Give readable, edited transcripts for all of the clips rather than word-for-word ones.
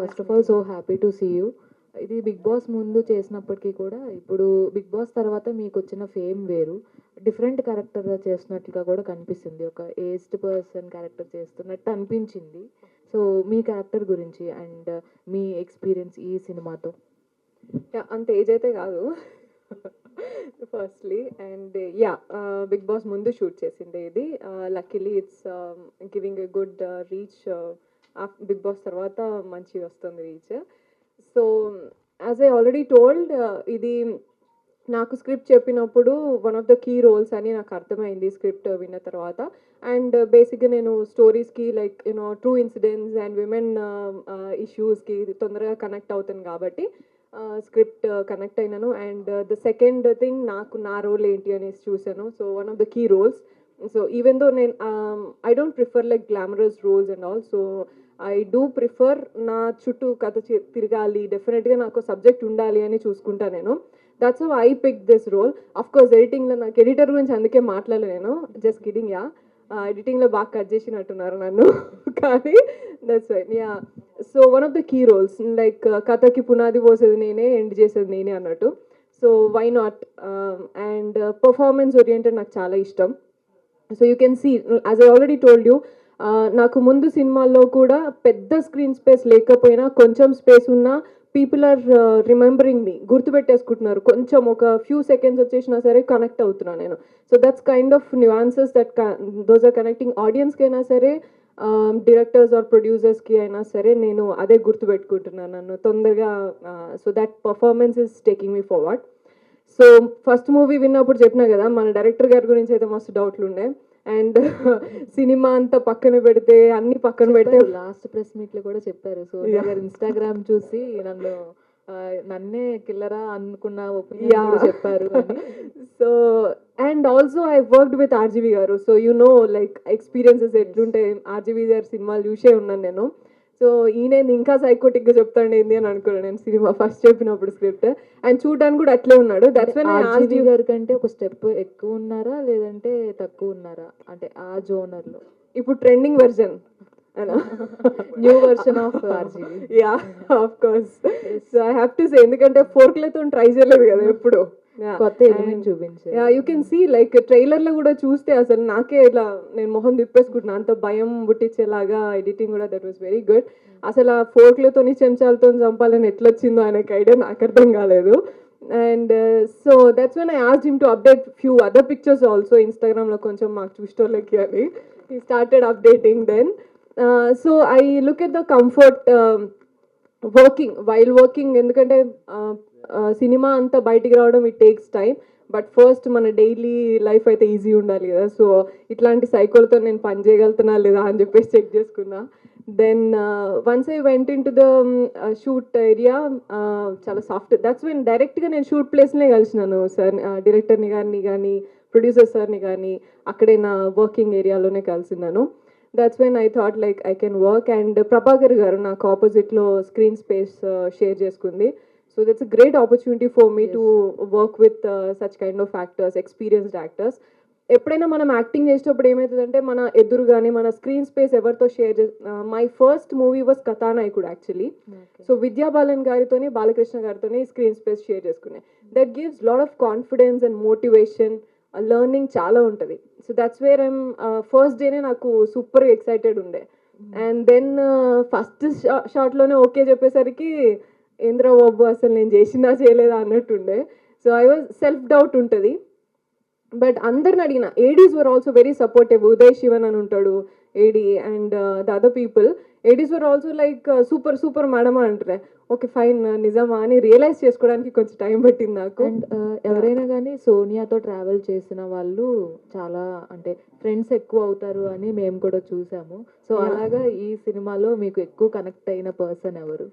First of all so happy to see you. ఇది Bigg Boss ముందు చేసినప్పటికీ కూడా ఇప్పుడు బిగ్ బాస్ తర్వాత మీకు వచ్చిన ఫేమ్ వేరు, డిఫరెంట్ క్యారెక్టర్ చేస్తున్నట్లుగా కూడా కనిపిస్తుంది, ఒక ఏజ్డ్ పర్సన్ క్యారెక్టర్ చేస్తున్నట్టు అనిపించింది. సో మీ క్యారెక్టర్ గురించి అండ్ మీ ఎక్స్పీరియన్స్ ఈ సినిమాతో. అంత ఏజ్ అయితే కాదు ఫస్ట్లీ. అండ్ బిగ్ బాస్ ముందు షూట్ చేసిండే ఇది. Luckily it's giving a good reach. Bigg Boss తర్వాత మంచి వస్తుంది reach. So as I already told, ఇది నాకు స్క్రిప్ట్ చెప్పినప్పుడు one of the key roles అని నాకు అర్థమైంది స్క్రిప్ట్ విన్న తర్వాత. అండ్ బేసిక్గా నేను స్టోరీస్కి like you know true incidents and women ఇష్యూస్కి తొందరగా కనెక్ట్ అవుతాను కాబట్టి స్క్రిప్ట్ కనెక్ట్ అయినాను. అండ్ ద సెకండ్ థింగ్, నా రోల్ ఏంటి అనేసి చూసాను. So one of the key roles. So even though నేను I don't prefer like glamorous roles and all. So I do prefer నా చుట్టూ కథ తిరగాలి, డెఫినెట్గా నాకు సబ్జెక్ట్ ఉండాలి అని చూసుకుంటా నేను. That's how I pick this role. Of course ఎడిటింగ్లో నాకు ఎడిటర్ గురించి అందుకే మాట్లాడలేను, జస్ట్ కిడింగ్. ఎడిటింగ్లో బాగా కట్ చేసినట్టున్నారు నన్ను కానీ that's fine. So one of the key roles, like కథకి పునాది పోసేది నేనే, ఎండ్ చేసేది నేనే అన్నట్టు. So why not. And performance oriented నాకు చాలా ఇష్టం. So you can see, as I already told you, నాకు ముందు సినిమాల్లో కూడా పెద్ద స్క్రీన్ స్పేస్ లేకపోయినా కొంచెం స్పేస్ ఉన్నా పీపుల్ ఆర్ రిమెంబరింగ్ మీ, గుర్తుపెట్టేసుకుంటున్నారు. కొంచెం ఒక ఫ్యూ సెకండ్స్ వచ్చేసినా సరే కనెక్ట్ అవుతున్నాను నేను. So that's kind of nuances that those are connecting ఆడియన్స్కి అయినా సరే, డైరెక్టర్స్ ఆర్ ప్రొడ్యూసర్స్కి అయినా సరే నేను అదే గుర్తుపెట్టుకుంటున్నాను నన్ను తొందరగా. So that performance is taking me forward. So first movie విన్నప్పుడు చెప్పినా కదా, మన డైరెక్టర్ గారి గురించి అయితే మస్తు డౌట్లు ఉండే. అండ్ సినిమా అంతా పక్కన పెడితే, అన్ని పక్కన పెడితే, లాస్ట్ ప్రెస్ మీట్ లో కూడా చెప్పారు, సోనియా గారు ఇన్స్టాగ్రామ్ చూసి నన్నే కిల్లరా అనుకున్న ఒపీనియన్ కూడా చెప్పారు. So and also I worked with RGV garu. So you know like experiences ఎట్లుంటే, ఆర్జీవి గారి సినిమాలు చూసే ఉన్నాను నేను. సో ఈయన ఇంకా సైకోటిక్గా చెప్తాడు ఏంది అని అనుకున్నాను నేను సినిమా ఫస్ట్ చెప్పినప్పుడు స్క్రిప్ట్. అండ్ చూడడానికి కూడా అట్లే ఉన్నాడు. దట్స్ వెన్ ఆర్జీవి గారి కంటే ఒక స్టెప్ ఎక్కువ ఉన్నారా లేదంటే తక్కువ ఉన్నారా, అంటే ఆ జోనర్ లో? ఇప్పుడు trending version, new version of RGV. Yeah of course. So I have to say, ఎందుకంటే ఫోర్క్లతో ట్రై చేయలేదు కదా ఎప్పుడు, కొత్త ఎలిమెంట్ చూపించారు. యూ కెన్ సీ లైక్ ట్రైలర్లో కూడా చూస్తే అసలు నాకే ఇలా నేను మొహం తిప్పేసుకుంటున్నాను, అంత భయం పుట్టించేలాగా ఎడిటింగ్ కూడా. That was very good. అసలు ఆ ఫోర్క్లతో చెంచాలతో చంపాలని ఎట్లా వచ్చిందో ఆయనకి ఐడియా నాకు అర్థం కాలేదు. And so that's when I asked him to update few other pictures also. ఇన్స్టాగ్రామ్లో కొంచెం మాకు చూసేటోళ్ళకి అని he started updating then. So I look at the comfort working, while working. ఎందుకంటే సినిమా అంతా బయటికి రావడం it takes time, but first మన డైలీ లైఫ్ అయితే ఈజీ ఉండాలి కదా. సో ఇట్లాంటి సైకోలతో నేను పని చేయగలుగుతున్నా లేదా అని చెప్పేసి చెక్ చేసుకున్నా. Then once I went in to the shoot area, చాలా సాఫ్ట్. దట్స్ వెన్ డైరెక్ట్గా నేను షూట్ ప్లేస్నే కలిసినాను సార్, డైరెక్టర్ని కానీ ప్రొడ్యూసర్ సార్ని కానీ అక్కడే నా వర్కింగ్ ఏరియాలోనే కలిసినాను. That's when I thought like I can work. And Prabhakar garu నాకు ఆపోజిట్లో స్క్రీన్ స్పేస్ షేర్ చేసుకుంది. So that's a great opportunity for me to work with such kind of actors, experienced actors. ఎప్పుడైనా మనం యాక్టింగ్ చేసేటప్పుడు ఏమవుతుందంటే, మన ఎదురుగానే మన స్క్రీన్ స్పేస్ ఎవరితో షేర్ my first movie was Kathanayakudu actually. So Vidya Balan గారితోని, బాలకృష్ణ గారితోని స్క్రీన్ స్పేస్ షేర్ చేసుకునే. That gives lot of confidence and motivation, learning చాలా ఉంటుంది. So that's where I'm first డేనే నాకు సూపర్ ఎక్సైటెడ్ ఉండే. అండ్ దెన్ ఫస్ట్ షాట్లోనే ఓకే చెప్పేసరికి ఏంద్రా బాబు అసలు నేను చేసినా చేయలేదా అన్నట్టుండే. So I was self doubt ఉంటుంది. బట్ అందరిని అడిగిన ADs were also very supportive. Uday Sivan అని ఉంటాడు AD, and the other people. ADs were also like super super madam అని అంటారే. ఓకే ఫైన్, నిజమా అని రియలైజ్ చేసుకోవడానికి కొంచెం టైం పట్టింది నాకు. అండ్ ఎవరైనా కానీ సోనియాతో ట్రావెల్ చేసిన వాళ్ళు చాలా అంటే ఫ్రెండ్స్ ఎక్కువ అవుతారు అని మేము కూడా చూసాము. సో అలాగా ఈ సినిమాలో మీకు ఎక్కువ కనెక్ట్ అయిన పర్సన్ ఎవరు?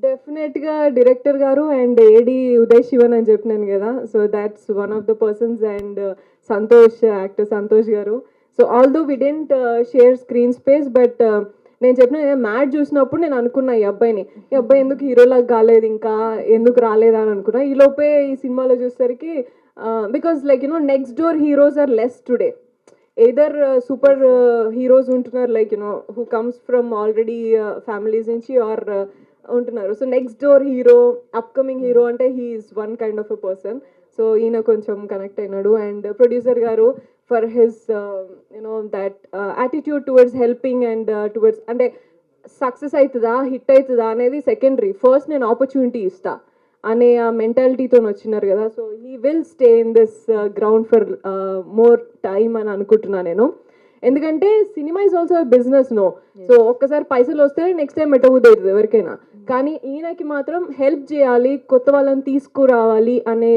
డెఫినెట్గా డైరెక్టర్ గారు అండ్ ఏడి ఉదయ్ శివన్ అని చెప్పినాను కదా. So that's one of the persons. And Santosh, actor Santosh garu. So although we didn't share screen space, but నేను చెప్పిన మ్యాట్ చూసినప్పుడు నేను అనుకున్నా ఈ అబ్బాయి ఎందుకు హీరోలాగా కాలేదు, ఇంకా ఎందుకు రాలేదా అని అనుకున్నా. ఈ లోపే ఈ సినిమాలో చూసేసరికి, because like next door heroes are less today. Either super heroes ఉంటున్నారు like you know who comes from already families నుంచి ఆర్ ఉంటున్నారు. So next door hero, upcoming hero అంటే he is one kind of a person. So ఈయన కొంచెం connect అయినాడు. And producer garu for his you know that attitude towards helping and towards అంటే success అవుతుందా hit అవుతుందా అనేది సెకండరీ, ఫస్ట్ నేను ఆపర్చునిటీ ఇస్తా అనే ఆ మెంటాలిటీతో వచ్చినారు కదా. So he will stay in this ground for more time అని అనుకుంటున్నా నేను. ఎందుకంటే cinema is also business no. So ఒక్కసారి పైసలు వస్తే నెక్స్ట్ టైం అవుతుంది ఎవరికైనా. కానీ ఈయనకి మాత్రం హెల్ప్ చేయాలి, కొత్త వాళ్ళని తీసుకురావాలి అనే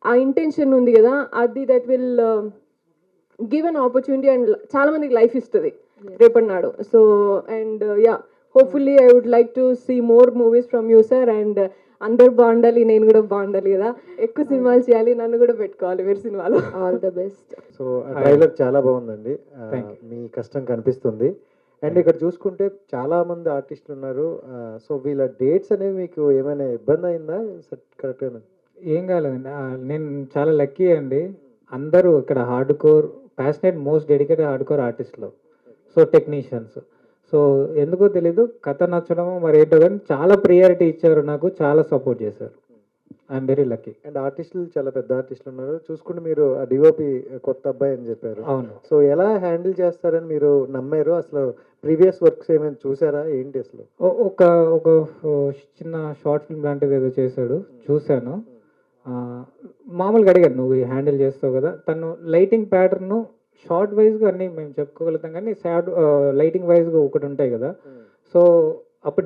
ఆ ఇంటెన్షన్ ఉంది కదా, అది that will give an opportunity and చాలా మందికి లైఫ్ ఇస్తుంది రేపటి నాడు. So and ya hopefully I would like to see more movies from you sir. And అందరు బాగుండాలి, నేను కూడా బాగుండాలి కదా, ఎక్కువ సినిమాలు చేయాలి, నన్ను కూడా పెట్టుకోవాలి మీరు సినిమాలో. All the best. So trailer చాలా బాగుందండి. మీ కష్టం కనిపిస్తుంది. అండ్ ఇక్కడ చూసుకుంటే చాలా మంది ఆర్టిస్టులు ఉన్నారు. సో వీళ్ళ డేట్స్ అనేవి మీకు ఏమైనా ఇబ్బంది అయిందా? కరెక్ట్గా ఏం కాలేదండి. నేను చాలా లక్కీ అండి. అందరూ ఇక్కడ hard core passionate most dedicated hard core ఆర్టిస్టులు, సో టెక్నీషియన్స్. సో ఎందుకో తెలీదు కథ నచ్చడమో మరి ఏంటో కానీ చాలా ప్రియారిటీ ఇచ్చారు, నాకు చాలా సపోర్ట్ చేశారు. I'm very lucky. అండ్ ఆర్టిస్టులు చాలా పెద్ద ఆర్టిస్టులు ఉన్నారు. చూసుకుంటే మీరు ఆ డిఓపి కొత్త అబ్బాయి అని చెప్పారు. అవును. సో ఎలా హ్యాండిల్ చేస్తారని మీరు నమ్మారు? అసలు ప్రీవియస్ వర్క్స్ ఏమైనా చూసారా ఏంటి అసలు? ఒక ఒక చిన్న షార్ట్ ఫిల్మ్ లాంటిది ఏదో చేశాడు, చూశాను. మామూలుగా అడిగాను, నువ్వు హ్యాండిల్ చేస్తావు కదా. తను లైటింగ్ ప్యాటర్న్ షార్ట్ వైజ్గా అన్నీ మేము చెప్పుకోగలుగుతాం, కానీ లైటింగ్ వైజ్గా ఒకటి ఉంటాయి కదా. సో అప్పుడు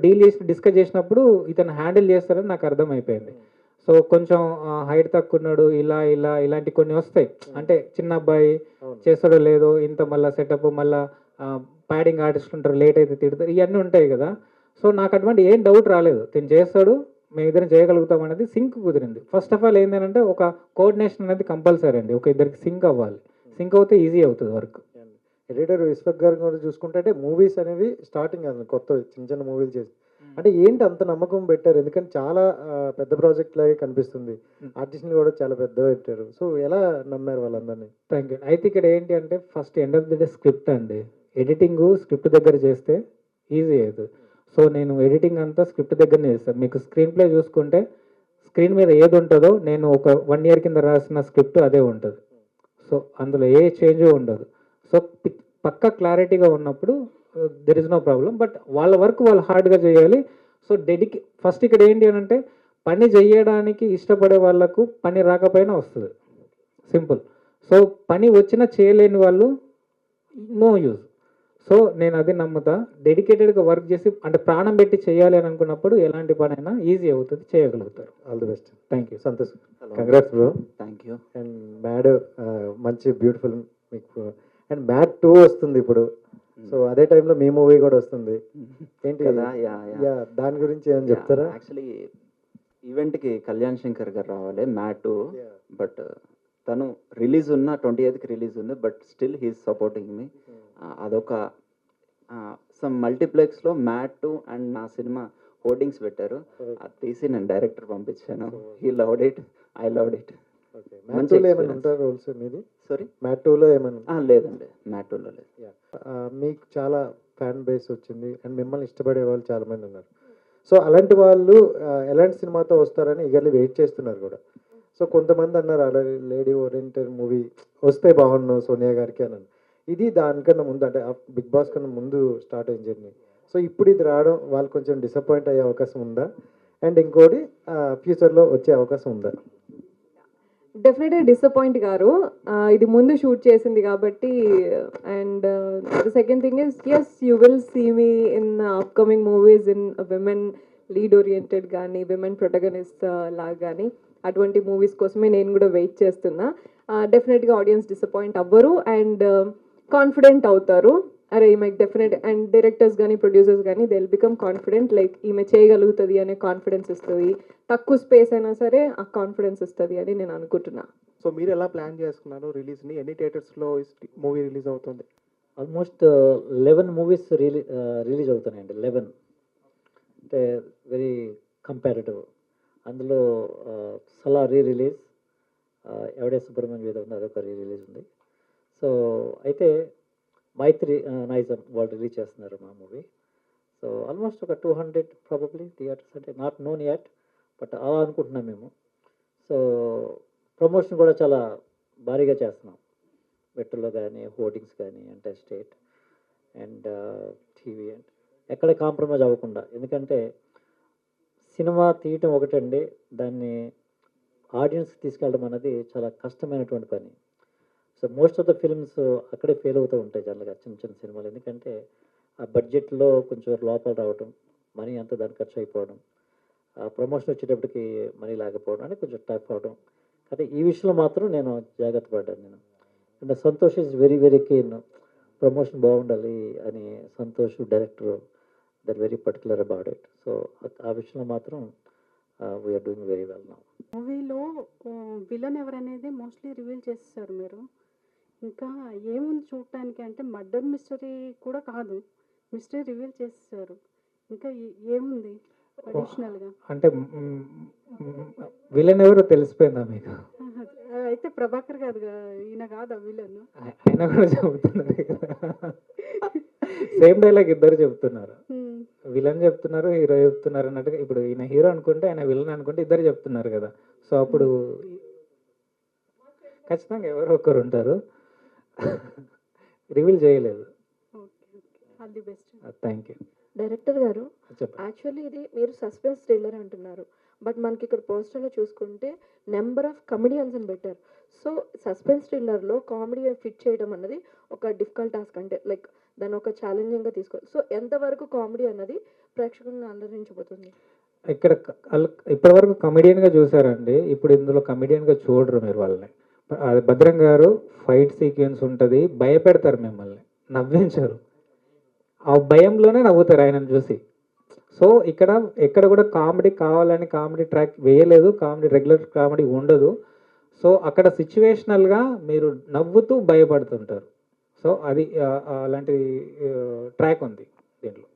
డిస్కస్ చేసినప్పుడు ఇతను హ్యాండిల్ చేస్తారని నాకు అర్థమైపోయింది. సో కొంచెం హైట్ తక్కువ ఉన్నాడు, ఇలాంటి కొన్ని వస్తాయి. అంటే చిన్న అబ్బాయి చేస్తాడో లేదో, ఇంత మళ్ళీ సెటప్, మళ్ళీ ప్యాడింగ్ ఆర్టిస్ట్ ఉంటారు, లేట్ అయితే తిడతారు, ఇవన్నీ ఉంటాయి కదా. సో నాకు అటువంటి ఏం డౌట్ రాలేదు, తిని చేస్తాడు, మేము ఇద్దరం చేయగలుగుతాం అనేది సింక్ కుదిరింది. ఫస్ట్ ఆఫ్ ఆల్ ఏంటంటే ఒక కోఆర్డినేషన్ అనేది కంపల్సరీ అండి, ఒక ఇద్దరికి సింక్ అవ్వాలి. సింక్ అవుతే ఈజీ అవుతుంది వర్క్. ఎడిటర్ విశ్వక్ గారు కూడా చూసుకుంటే అంటే మూవీస్ అనేవి స్టార్టింగ్ అది కొత్త చిన్న చిన్న మూవీలు చేసి అంటే ఏంటి అంత నమ్మకం పెట్టారు? ఎందుకంటే చాలా పెద్ద ప్రాజెక్ట్ లాగే కనిపిస్తుంది, ఆర్టిస్ట్ని కూడా చాలా పెద్ద పెట్టారు. సో ఎలా నమ్మారు వాళ్ళందరినీ? Thank you. అయితే ఇక్కడ ఏంటి అంటే first end of the day script అండి. ఎడిటింగ్ స్క్రిప్ట్ దగ్గర చేస్తే ఈజీ అవుతుంది. సో నేను ఎడిటింగ్ అంతా స్క్రిప్ట్ దగ్గరనే చేస్తాను. మీకు స్క్రీన్ ప్లే చూసుకుంటే స్క్రీన్ మీద ఏది ఉంటుందో నేను ఒక 1 year కింద రాసిన స్క్రిప్ట్ అదే ఉంటుంది. సో అందులో ఏ చేంజ్ ఉండదు. సో పక్కా క్లారిటీగా ఉన్నప్పుడు there is no problem. But వాళ్ళ వర్క్ వాళ్ళు హార్డ్గా చేయాలి. సో ఫస్ట్ ఇక్కడ ఏంటి అని అంటే పని చేయడానికి ఇష్టపడే వాళ్ళకు పని రాకపోయినా వస్తుంది, సింపుల్. సో పని వచ్చినా చేయలేని వాళ్ళు నో యూజ్. సో నేను అది నమ్ముతా. డెడికేటెడ్గా వర్క్ చేసి అంటే ప్రాణం పెట్టి చేయాలి అని అనుకున్నప్పుడు ఎలాంటి పని అయినా ఈజీ అవుతుంది, చేయగలుగుతారు. All the best. Thank you. Santosh, congrats bro. Thank you. And mad మంచి బ్యూటిఫుల్ మీకు. అండ్ మ్యాడ్ 2 వస్తుంది ఇప్పుడు. సో అదే టైంలో మీ మూవీ కూడా వస్తుంది ఏంటి కదా? యా దాని గురించి ఏమైనా చెప్తారా? యాక్చువల్లీ ఈవెంట్కి కళ్యాణ్ శంకర్ గారు రావాలి మ్యాట్, బట్ తను రిలీజ్ ఉన్న 28th రిలీజ్ ఉంది, but still he's supporting me. అదొక సమ్ మల్టీప్లెక్స్లో మ్యాట్ అండ్ నా సినిమా హోర్డింగ్స్ పెట్టారు, అది తీసి నేను డైరెక్టర్ పంపించాను. He loved it, I loved it. మ్యాట్ 2లో ఏమైనా ఉంటారు రోల్స్ మీది? సారీ, మ్యాట్ 2లో ఏమైనా? లేదండి, మ్యాట్ 2లో లేదు. మీకు చాలా ఫ్యాన్ బేస్ వచ్చింది అండ్ మిమ్మల్ని ఇష్టపడే వాళ్ళు చాలా మంది ఉన్నారు. సో అలాంటి వాళ్ళు ఎలాంటి సినిమాతో వస్తారని ఈగర్లీ వెయిట్ చేస్తున్నారు కూడా. సో కొంతమంది అన్నారు అలా లేడీ ఓరియంటెడ్ మూవీ వస్తే బాగుండు సోనియా గారికి అని. ఇది దానికన్నా ముందు అంటే బిగ్ బాస్ కన్నా ముందు స్టార్ట్ అయిన జర్నీ. సో ఇప్పుడు ఇది రావడం వాళ్ళు కొంచెం డిసప్పాయింట్ అయ్యే అవకాశం ఉందా? అండ్ ఇంకోటి ఫ్యూచర్లో వచ్చే అవకాశం ఉందా? డెఫినెట్గా డిసప్పాయింట్ గారు, ఇది ముందు షూట్ చేసింది కాబట్టి. And the second thing is as you will see me in upcoming movies in women lead oriented కానీ విమెన్ ప్రొటగనిస్ట్ లాగా కానీ అటువంటి మూవీస్ కోసమే నేను కూడా వెయిట్ చేస్తున్నా. డెఫినెట్గా ఆడియన్స్ డిసప్పాయింట్ అవ్వరు అండ్ కాన్ఫిడెంట్ అవుతారు. అరే ఈమె డెఫినెట్ అండ్ డైరెక్టర్స్ కానీ ప్రొడ్యూసర్స్ కానీ they will become confident, like ఈమె చేయగలుగుతుంది అనే కాన్ఫిడెన్స్ ఇస్తుంది. తక్కువ స్పేస్ అయినా సరే ఆ కాన్ఫిడెన్స్ ఇస్తుంది అని నేను అనుకుంటున్నా. సో మీరు ఎలా ప్లాన్ చేసుకున్నారు రిలీజ్ని? ఎన్ని థియేటర్స్లో మూవీ రిలీజ్ అవుతుంది? ఆల్మోస్ట్ 11 మూవీస్ రిలీజ్ అవుతున్నాయండి. 11 అంటే వెరీ కంపారిటివ్. అందులో సలా రిలీజ్, ఎవడే సుబ్రహ్మణ్యం మీద ఉంది, అదొక రిలీజ్ ఉంది. సో అయితే మైత్రి నైజం వాళ్ళు రిలీజ్ చేస్తున్నారు మా మూవీ. సో ఆల్మోస్ట్ ఒక 200 ప్రాబబ్లీ థియేటర్స్, అంటే నాట్ నోన్ యట్, బట్ అలా అనుకుంటున్నాం మేము. సో ప్రమోషన్ కూడా చాలా భారీగా చేస్తున్నాం, మెట్రోలో కానీ, హోర్డింగ్స్ కానీ, అంటే స్టేట్ అండ్ టీవీ అండ్ ఎక్కడ కాంప్రమైజ్ అవ్వకుండా. ఎందుకంటే సినిమా తీయటం ఒకటండి, దాన్ని ఆడియన్స్కి తీసుకెళ్ళడం అనేది చాలా కష్టమైనటువంటి పని. So most of the films అక్కడే ఫెయిల్ అవుతూ ఉంటాయి జనరల్గా, చిన్న చిన్న సినిమాలు. ఎందుకంటే ఆ బడ్జెట్లో కొంచెం లోపల రావడం, మనీ అంతా దానికి ఖర్చు అయిపోవడం, ఆ ప్రమోషన్ వచ్చేటప్పటికి మనీ లేకపోవడం అని కొంచెం టఫ్ అవడం. అయితే ఈ విషయంలో మాత్రం నేను జాగ్రత్త పడ్డాను. నేను and Santosh is very very keen, promotion బాగుండాలి అని. Santosh director, they're very particular about it. So ఆ విషయంలో మాత్రం we're doing very well now. మూవీలో విలన్ ఎవరనేది మోస్ట్లీ రివీల్ చేసేసారు మీరు. ఇంకా ఏముంది చూడటానికి అంటే మర్డర్ మిస్టరీ కూడా కాదు, మిస్టరీ రివీల్ చేసేసారు. ఇంకా ఏముంది అడిషనల్గా? అంటే విలన్ ఎవరో తెలిసిపోయిందా మీకు? అయితే ప్రభాకర్ కాదు, ఈయన కాదా విలన్? ఆయన కూడా చెబుతున్నారు కదా, సేమ్ డైలాగ్ ఇద్దరు చెప్తున్నారు. విలన్ చెప్తున్నారు, హీరో చెప్తున్నారు అన్నట్టుగా. ఇప్పుడు ఈయన హీరో అనుకుంటే ఆయన విలన్ అనుకుంటే ఇద్దరు చెప్తున్నారు కదా. సో అప్పుడు ఖచ్చితంగా ఎవరో ఒకరు ఉంటారు. రివీల్ చేయలేదు. Okay, all the best. Thank you. Director గారు, చెప్పండి. యాక్చువల్లీ ఇది మీరు సస్పెన్స్ థ్రిల్లర్ అంటున్నారు, బట్ మనకి ఇక్కడ పోస్టర్లో చూసుకుంటే నెంబర్ ఆఫ్ కమెడియన్స్ అని పెట్టారు. సో సస్పెన్స్ థ్రిల్లర్లో కామెడీ ఫిట్ చేయడం అన్నది ఒక డిఫికల్ట్ టాస్క్, అంటే లైక్ దాన్ని ఒక ఛాలెంజింగ్గా తీసుకోవాలి. సో ఎంతవరకు కామెడీ అన్నది ప్రేక్షకులను అలరించబోతుంది? ఇక్కడ ఇప్పటివరకు కమెడియన్గా చూసారండి, ఇప్పుడు ఇందులో కమెడియన్గా చూడరు మీరు వాళ్ళని. అది భద్రం గారు ఫైట్ సీక్వెన్స్ ఉంటుంది, భయపెడతారు మిమ్మల్ని, నవ్వించరు. ఆ భయంలోనే నవ్వుతారు ఆయనను చూసి. సో ఎక్కడ కూడా కామెడీ కావాలని కామెడీ ట్రాక్ వేయలేదు, కామెడీ రెగ్యులర్ కామెడీ ఉండదు. సో అక్కడ సిచ్యువేషనల్గా మీరు నవ్వుతూ భయపడుతుంటారు. సో అది అలాంటి ట్రాక్ ఉంది దీంట్లో.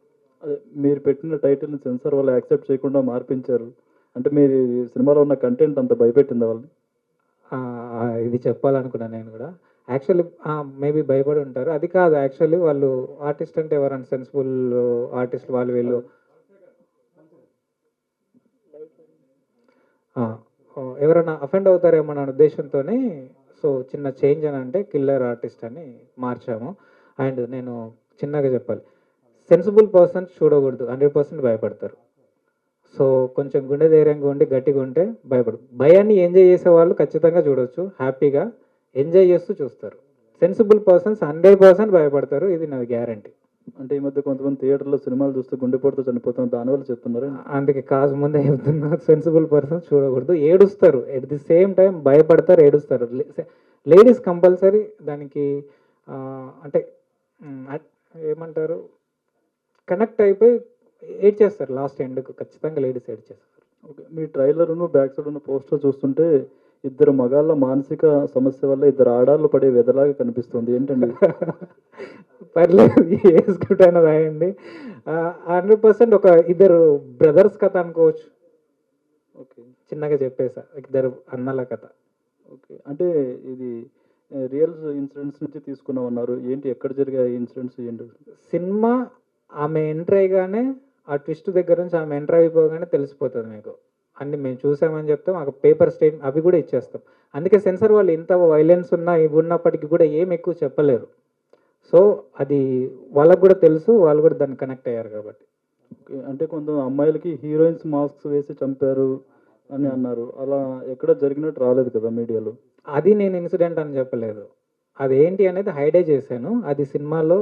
అదే మీరు పెట్టిన టైటిల్ని సెన్సార్ వాళ్ళు యాక్సెప్ట్ చేయకుండా మార్పించారు అంటే మీరు సినిమాలో ఉన్న కంటెంట్ అంత భయపెట్టింది వాళ్ళని? ఇది చెప్పాలనుకున్నాను నేను కూడా. యాక్చువల్లీ మేబీ భయపడి ఉంటారు. అది కాదు, యాక్చువల్లీ వాళ్ళు ఆర్టిస్ట్ అంటే ఎవరైనా సెన్సిబుల్ ఆర్టిస్ట్ వాళ్ళు వీళ్ళు ఎవరైనా అఫెండ్ అవుతారేమో అన్న ఉద్దేశంతోనే సో చిన్న చేంజ్ అని అంటే కిల్లర్ ఆర్టిస్ట్ అని మార్చాము. అండ్ నేను చిన్నగా చెప్పాలి, సెన్సిబుల్ పర్సన్స్ చూడకూడదు, 100% భయపడతారు. సో కొంచెం గుండె ధైర్యంగా ఉండి గట్టిగా ఉంటే భయపడు. భయాన్ని ఎంజాయ్ చేసే వాళ్ళు ఖచ్చితంగా చూడవచ్చు, హ్యాపీగా ఎంజాయ్ చేస్తూ చూస్తారు. సెన్సిబుల్ పర్సన్స్ 100% భయపడతారు, ఇది నా గ్యారంటీ. అంటే ఈ మధ్య కొంతమంది థియేటర్లో సినిమాలు చూస్తూ గుండెపోటుతో చనిపోతాం, దానివల్ల చెప్తున్నారు. అందుకే కాదు ముందే చెప్తున్నా, సెన్సిబుల్ పర్సన్స్ చూడకూడదు, ఏడుస్తారు. ఎట్ ది సేమ్ టైం భయపడతారు, ఏడుస్తారు. లేడీస్ కంపల్సరీ దానికి అంటే ఏమంటారు, కనెక్ట్ అయిపోయి ఏడ్ చేస్తారు లాస్ట్ ఎండ్కు. ఖచ్చితంగా లేడీస్ ఏడ్ చేస్తారు. ఓకే, మీ ట్రైలర్ను బ్యాక్ సైడ్ ఉన్న పోస్టర్ చూస్తుంటే ఇద్దరు మగాళ్ళ మానసిక సమస్య వల్ల ఇద్దరు ఆడాళ్ళు పడే వెదలాగా కనిపిస్తుంది, ఏంటండి? పర్లేదు, ఏ స్క్రిప్ట్ అయినా రాయండి. 100% ఒక ఇద్దరు బ్రదర్స్ కథ అనుకోవచ్చు. ఓకే, చిన్నగా చెప్పేసా, ఇద్దరు అన్నల కథ. ఓకే, అంటే ఇది రియల్ ఇన్సిడెంట్స్ నుంచి తీసుకున్నామన్నారు, ఏంటి ఎక్కడ జరిగే ఇన్సిడెంట్స్ ఏంటి? సినిమా ఆమె ఎంటర్ అయ్యగానే, ఆ ట్విస్ట్ దగ్గర నుంచి ఆమె ఎంటర్ అయిపోగానే తెలిసిపోతుంది మీకు. అన్ని మేము చూసామని చెప్తాం, మాకు పేపర్ స్టేట్ అవి కూడా ఇచ్చేస్తాం. అందుకే సెన్సార్ వాళ్ళు ఇంత వైలెన్స్ ఉన్నా ఇవి ఉన్నప్పటికీ కూడా ఏం ఎక్కువ చెప్పలేరు. సో అది వాళ్ళకు కూడా తెలుసు, వాళ్ళు కూడా దాన్ని కనెక్ట్ అయ్యారు కాబట్టి. ఓకే, అంటే కొంత అమ్మాయిలకి హీరోయిన్స్ మాస్క్స్ వేసి చంపారు అని అన్నారు, అలా ఎక్కడ జరిగినట్టు రాలేదు కదా మీడియాలో. అది నేను ఇన్సిడెంట్ అని చెప్పలేదు, అది ఏంటి అనేది హైలైట్ చేశాను. అది సినిమాలో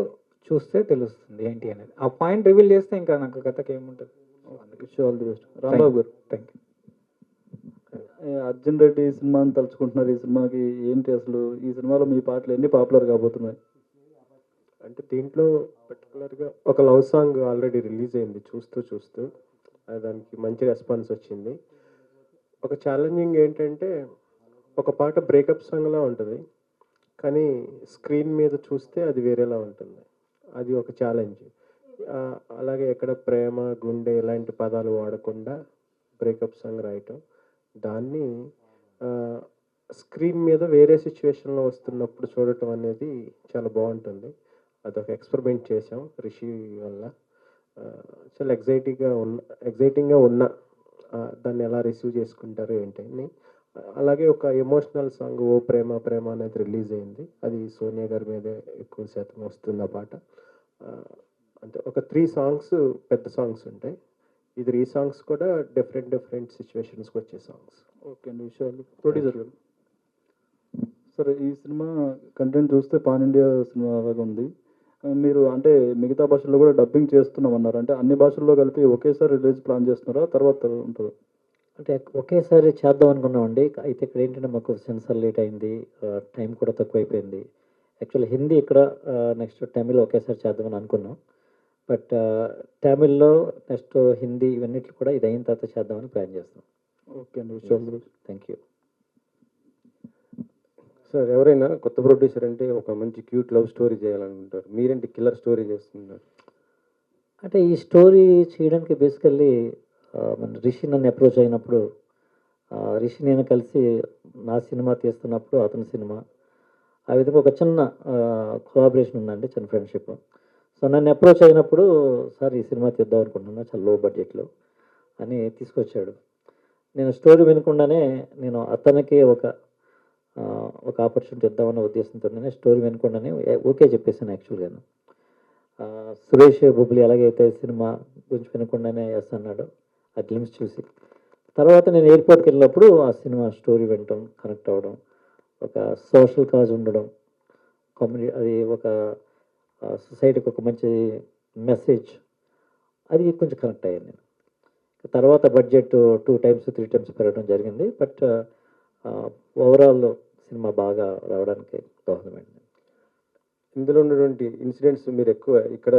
చూస్తే తెలుస్తుంది ఏంటి అనేది. ఆ పాయింట్ రివీల్ చేస్తే ఇంకా నాకు కథకి ఏముంటుంది. All the best. రాంబాబు గారు, థ్యాంక్ యూ. అర్జున్ రెడ్డి సినిమాని తలుచుకుంటున్నారు, ఈ సినిమాకి ఏంటి అసలు? ఈ సినిమాలో మీ పాటలు ఎన్ని పాపులర్ కాబోతున్నాయి? అంటే దీంట్లో పర్టికులర్గా ఒక లవ్ సాంగ్ ఆల్రెడీ రిలీజ్ అయింది, చూస్తూ దానికి మంచి రెస్పాన్స్ వచ్చింది. ఒక ఛాలెంజింగ్ ఏంటంటే ఒక పాట బ్రేకప్ సాంగ్లా ఉంటుంది, కానీ స్క్రీన్ మీద చూస్తే అది వేరేలా ఉంటుంది. అది ఒక ఛాలెంజ్. అలాగే ఎక్కడ ప్రేమ, గుండె ఇలాంటి పదాలు వాడకుండా బ్రేకప్ సాంగ్ రాయటం, దాన్ని స్క్రీన్ మీద వేరే సిచ్యువేషన్లో వస్తున్నప్పుడు చూడటం అనేది చాలా బాగుంటుంది. అదొక ఎక్స్పెరిమెంట్ చేసాం రిషి వల్ల. చాలా ఎగ్జైటింగ్గా ఉన్న దాన్ని ఎలా రిసీవ్ చేసుకుంటారు ఏంటని. అలాగే ఒక ఎమోషనల్ సాంగ్ ఓ ప్రేమ ప్రేమ అనేది రిలీజ్ అయింది. అది సోనియా గారి మీదే ఎక్కువ శాతం వస్తుంది ఆ పాట. అంటే ఒక 3 సాంగ్స్ పెద్ద సాంగ్స్ ఉంటాయి. ఈ 3 సాంగ్స్ కూడా డిఫరెంట్ సిచ్యువేషన్స్కి వచ్చే సాంగ్స్. ఓకే అండి. విషయాలు ప్రొడ్యూసర్ గారు. సరే, ఈ సినిమా కంటెంట్ చూస్తే పాన్ ఇండియా సినిమా లాగా ఉంది. మీరు అంటే మిగతా భాషల్లో కూడా డబ్బింగ్ చేస్తున్నామన్నారు. అంటే అన్ని భాషల్లో కలిపి ఒకేసారి రిలీజ్ ప్లాన్ చేస్తున్నారా, తర్వాత ఉంటుందా? అంటే ఒకేసారి చేద్దాం అనుకున్నామండి. అయితే ఇక్కడ ఏంటంటే మాకు సెన్సార్ లేట్ అయింది, టైం కూడా తక్కువైపోయింది. యాక్చువల్లీ హిందీ ఇక్కడ, నెక్స్ట్ తమిళ్ ఒకేసారి చేద్దామని అనుకున్నాం. బట్ తమిళ్లో నెక్స్ట్ హిందీ ఇవన్నిట్లు కూడా ఇది అయిన తర్వాత చేద్దామని ప్లాన్ చేస్తాం. ఓకే అండి. విషయాలు థ్యాంక్ యూ. సార్, ఎవరైనా కొత్త ప్రొడ్యూసర్ అంటే ఒక మంచి క్యూట్ లవ్ స్టోరీ చేయాలనుకుంటారు. మీరేంటి కిల్లర్ స్టోరీ చేస్తున్నారు? అంటే ఈ స్టోరీ చేయడానికి బేసికల్లీ మన రిషి నన్ను అప్రోచ్ అయినప్పుడు, రిషి నేను కలిసి నా సినిమా తీస్తున్నప్పుడు అతని సినిమా, ఆ విధంగా ఒక చిన్న కొలాబరేషన్ ఉందండి, చిన్న ఫ్రెండ్షిప్. సో నన్ను అప్రోచ్ అయినప్పుడు, సార్ ఈ సినిమా తీద్దాం అనుకుంటున్నా చాలా లో బడ్జెట్లో అని తీసుకొచ్చాడు. నేను స్టోరీ వినకుండానే నేను అతనికి ఒక ఆపర్చునిటీ ఇద్దామన్న ఉద్దేశంతో నేను స్టోరీ వినకుండానే ఓకే చెప్పేసాను. యాక్చువల్గాను సురేష్ బొబ్బులి ఎలాగైతే సినిమా గురించి వినకుండానే ఎస్ అన్నాడు ఆ గ్లిమ్స్ చూసి. తర్వాత నేను ఎయిర్పోర్ట్కి వెళ్ళినప్పుడు ఆ సినిమా స్టోరీ వినటం, కనెక్ట్ అవ్వడం, ఒక సోషల్ కాజ్ ఉండడం, కమ్యూనిటీ, అది ఒక సొసైటీకి ఒక మంచి మెసేజ్, అది కొంచెం కనెక్ట్ అయ్యాను నేను. తర్వాత బడ్జెట్ 2 times 3 times పెరగడం జరిగింది. బట్ ఓవరాల్ సినిమా బాగా రావడానికి దోహదమైంది. ఇందులో ఉన్నటువంటి ఇన్సిడెంట్స్ మీరు ఎక్కువ ఇక్కడ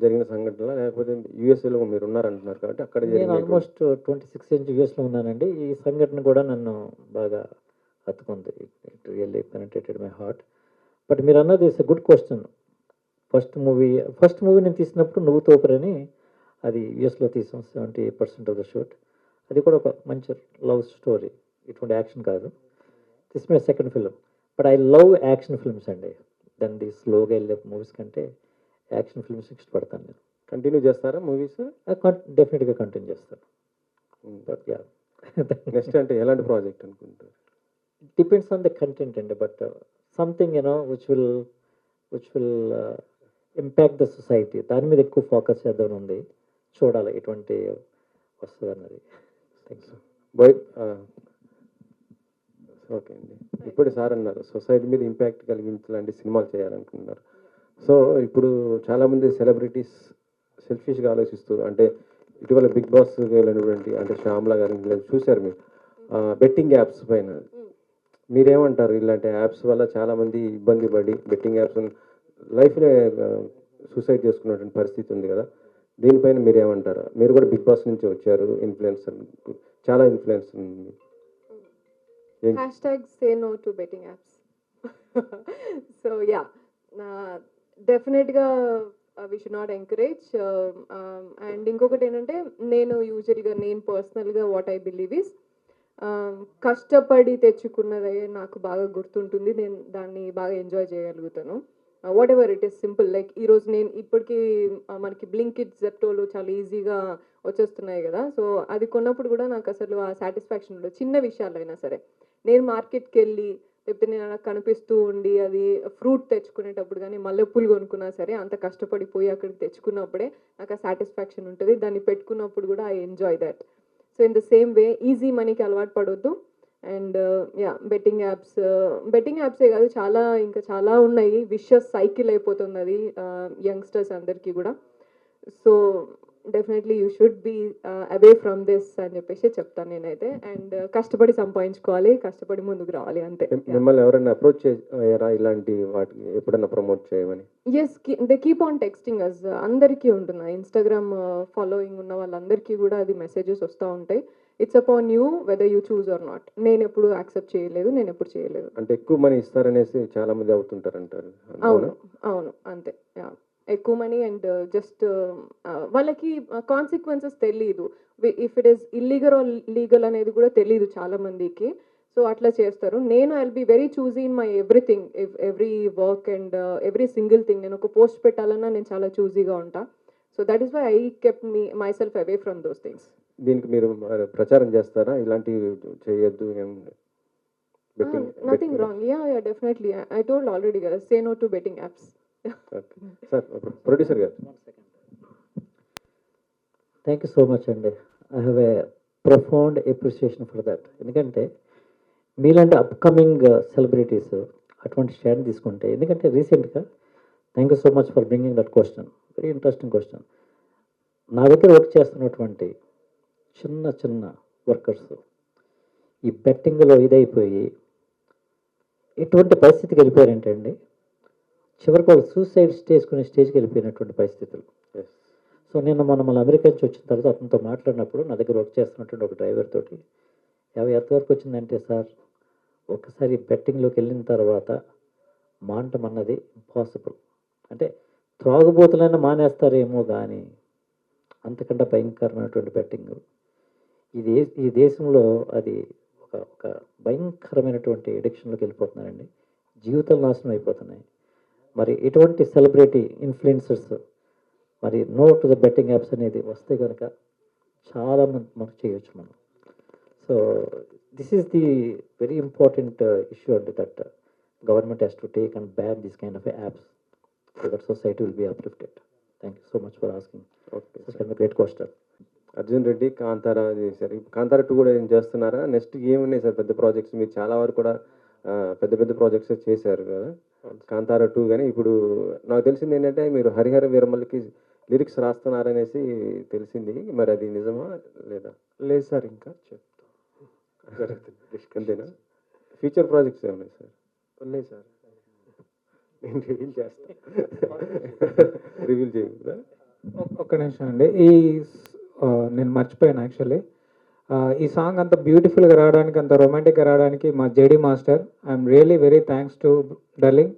జరిగిన సంఘటనల, లేకపోతే యూఎస్ఏలో మీరు ఉన్నారంటున్నారు కాబట్టి అక్కడ నేను ఆల్మోస్ట్ 26 years యూఎస్లో ఉన్నానండి. ఈ సంఘటన కూడా నన్ను బాగా హత్తుకుంది. It really penetrated my heart. But మీరు అన్నది it's a good question. First movie నేను తీసినప్పుడు నువ్వు తోపరని, అది యూఎస్లో తీసాం. 70% ఆఫ్ ద షూట్. అది కూడా ఒక మంచి లవ్ స్టోరీ, ఇటువంటి యాక్షన్ కాదు. This my second film. But I love action films అండి. దాన్ని స్లోగా వెళ్ళే మూవీస్ కంటే యాక్షన్ ఫిల్మ్స్ ఇష్టపడతాను నేను. కంటిన్యూ చేస్తారా మూవీస్? డెఫినెట్గా కంటిన్యూ చేస్తాను. బట్ యా, నెక్స్ట్ అంటే ఎలాంటి ప్రాజెక్ట్ అనుకుంటారు? డిపెండ్స్ ఆన్ ద కంటెంట్ అండి. But something which will impact the society, దాని మీద ఎక్కువ ఫోకస్ చేద్దామని ఉంది. చూడాలి ఎటువంటి వస్తుంది అన్నది. Thank you. ఓకే అండి. ఇప్పుడు సార్ అన్నారు సొసైటీ మీద ఇంపాక్ట్ కలిగించాలంటే సినిమాలు చేయాలనుకుంటున్నారు. సో ఇప్పుడు చాలామంది సెలబ్రిటీస్ సెల్ఫిష్గా ఆలోచిస్తూ, అంటే ఇటీవల బిగ్ బాస్ వెళ్ళినటువంటి అంటే శ్యామ్లా గారిని చూశారు మీరు, బెట్టింగ్ యాప్స్ పైన మీరేమంటారు? ఇలాంటి యాప్స్ వల్ల చాలామంది ఇబ్బంది పడి బెట్టింగ్ యాప్స్ లైఫ్లో సూసైడ్ చేసుకున్నటువంటి పరిస్థితి ఉంది కదా, దీనిపైన మీరేమంటారు? మీరు కూడా బిగ్ బాస్ నుంచి వచ్చారు, ఇన్ఫ్లుయెన్సర్, చాలా ఇన్ఫ్లుయెన్స్ ఉంది. Say no to betting apps. So yeah, డెఫినెట్గా we should not encourage. And ఇంకొకటి ఏంటంటే, నేను పర్సనల్గా వాట్ ఐ బిలీవ్ ఇస్, కష్టపడి తెచ్చుకున్నదే నాకు బాగా గుర్తుంటుంది. నేను దాన్ని బాగా ఎంజాయ్ చేయగలుగుతాను. What ever it is simple. Like ఈరోజు నేను ఇప్పటికీ మనకి బ్లింకిట్, జెప్టోలు చాలా ఈజీగా వచ్చేస్తున్నాయి కదా. సో అది కొన్నప్పుడు కూడా నాకు అసలు ఆ సాటిస్ఫాక్షన్ ఉండదు. చిన్న విషయాలైనా సరే, నేను మార్కెట్కి వెళ్ళి, లేకపోతే నేను నాకు కనిపిస్తూ ఉండి అది ఫ్రూట్ తెచ్చుకునేటప్పుడు కానీ, మల్లెపూలు కొనుక్కున్నా సరే, అంత కష్టపడిపోయి అక్కడికి తెచ్చుకున్నప్పుడే నాకు ఆ సాటిస్ఫాక్షన్ ఉంటుంది. దాన్ని పెట్టుకున్నప్పుడు కూడా I enjoy that. So in the same way, easy మనీకి అలవాటు పడొద్దు. అండ్ బెట్టింగ్ యాప్సే కాదు, ఇంకా చాలా ఉన్నాయి. విషియస్ సైకిల్ అయిపోతుంది అది యంగ్స్టర్స్ అందరికీ కూడా. So definitely you should be away from this అని చెప్పేసి చెప్తాను నేనైతే. అండ్ కష్టపడి సంపాదించుకోవాలి, కష్టపడి ముందుకు రావాలి, అంతే. మిమ్మల్ని ఎవరైనా అప్రోచ్ అయ్యారా ఇలాంటి వాటికి ఎప్పుడైనా ప్రమోట్ చేయమని? Yes, they keep on texting us. అందరికీ ఉంటుంది, ఇన్స్టాగ్రామ్ ఫాలోయింగ్ ఉన్న వాళ్ళందరికీ కూడా అది మెసేజెస్ వస్తూ ఉంటాయి. It's upon you whether you choose or not. నేను ఎప్పుడు యాక్సెప్ట్ చేయలేదు, నేను ఎప్పుడు చేయలేదు. అంటే ఎక్కువ మనీ ఇస్తారనేసి చాలా మంది అవుతుంటారు అంటారు. అవును అంతే. ఎక్కువ మనీ అండ్ జస్ట్ వాళ్ళకి కాన్సిక్వెన్సెస్ తెలీదు. If it is illegal or legal అనేది కూడా తెలీదు చాలా మందికి. సో అట్లా చేస్తారు. నేను I will be very choosy in my everything, every work and every single thing. నేను ఒక పోస్ట్ పెట్టాలన్నా నేను చాలా చూజీగా ఉంటా. So that is why I kept myself away from those things. దీనికి మీరు ప్రచారం చేస్తారా, ఇలాంటివి చేయొద్దు nothing wrong. Ya definitely. I told already కదా, say no to betting apps. Sir producer గారు. థ్యాంక్ యూ సో మచ్ అండి. I have a profound appreciation for that. ఎందుకంటే మీలాంటి అప్కమింగ్ సెలబ్రిటీస్ అటువంటి స్టాండ్ తీసుకుంటే, ఎందుకంటే రీసెంట్గా thank you so much for bringing that question, very interesting question. నా దగ్గర వర్క్ చేస్తున్నటువంటి చిన్న చిన్న వర్కర్స్ ఈ బెట్టింగ్లో ఇదైపోయి ఎటువంటి పరిస్థితికి వెళ్ళిపోయారంటే అండి, చివరికి వాళ్ళు సూసైడ్ స్టేజ్కి వెళ్ళిపోయినటువంటి పరిస్థితులు. సో నేను మన అమెరికా నుంచి వచ్చిన తర్వాత అతనితో మాట్లాడినప్పుడు, నా దగ్గర వర్క్ చేస్తున్నటువంటి ఒక డ్రైవర్ తోటి ఎంతవరకు వచ్చిందంటే, సార్ ఒకసారి బెట్టింగ్లోకి వెళ్ళిన తర్వాత మానటం అన్నది ఇంపాసిబుల్. అంటే త్రాగుబోతులైనా మానేస్తారేమో కానీ అంతకంటే భయంకరమైనటువంటి బెట్టింగ్ ఈ దేశంలో అది ఒక భయంకరమైనటువంటి ఎడిక్షన్లోకి వెళ్ళిపోతున్నారండి. జీవితాలు నాశనం అయిపోతున్నాయి. మరి ఎటువంటి సెలబ్రిటీ ఇన్ఫ్లుయెన్సర్స్ మరి no to the betting apps అనేది వస్తే కనుక చాలా మనకు చేయొచ్చు మనం. So this is the very important issue అండి, that government has to take and ban this kind of apps so that society will be uplifted. Thank you so much for asking. Okay, great question. Arjun Reddy Kantara చేశారు. కాంతారా 2 కూడా ఏం చేస్తున్నారా? Next ఏమున్నాయి sir పెద్ద projects? మీరు చాలా వరకు కూడా పెద్ద ప్రాజెక్ట్స్ చేశారు కదా, కాంతారా 2 కానీ. ఇప్పుడు నాకు తెలిసింది ఏంటంటే మీరు హరిహర వీరమల్లికి లిరిక్స్ రాస్తున్నారనేసి తెలిసింది. మరి అది నిజమా లేదా? లేదు సార్, ఇంకా అంతేనా? ఫ్యూచర్ ప్రాజెక్ట్స్ ఏమున్నాయి సార్? ఉన్నాయి సార్, నేను రివీల్ చేస్తాను. రివీల్ చేయకుండా ఒక్క నిమిషం అండి. నేను మర్చిపోయాను యాక్చువల్లీ. ఈ సాంగ్ అంత బ్యూటిఫుల్గా రావడానికి, అంత రొమాంటిక్గా రావడానికి మా JD master, I'm really very thanks to darling.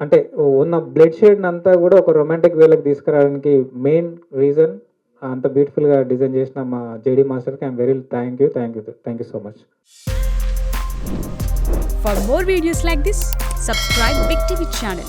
అంటే ఉన్న బ్లడ్ షేడ్ని అంతా కూడా ఒక రొమాంటిక్ వేలోకి తీసుకురావడానికి మెయిన్ రీజన్ అంత బ్యూటిఫుల్గా డిజైన్ చేసిన మా జేడీ మాస్టర్కి I'm very thank you so much. For more videos like this, subscribe Big TV channel.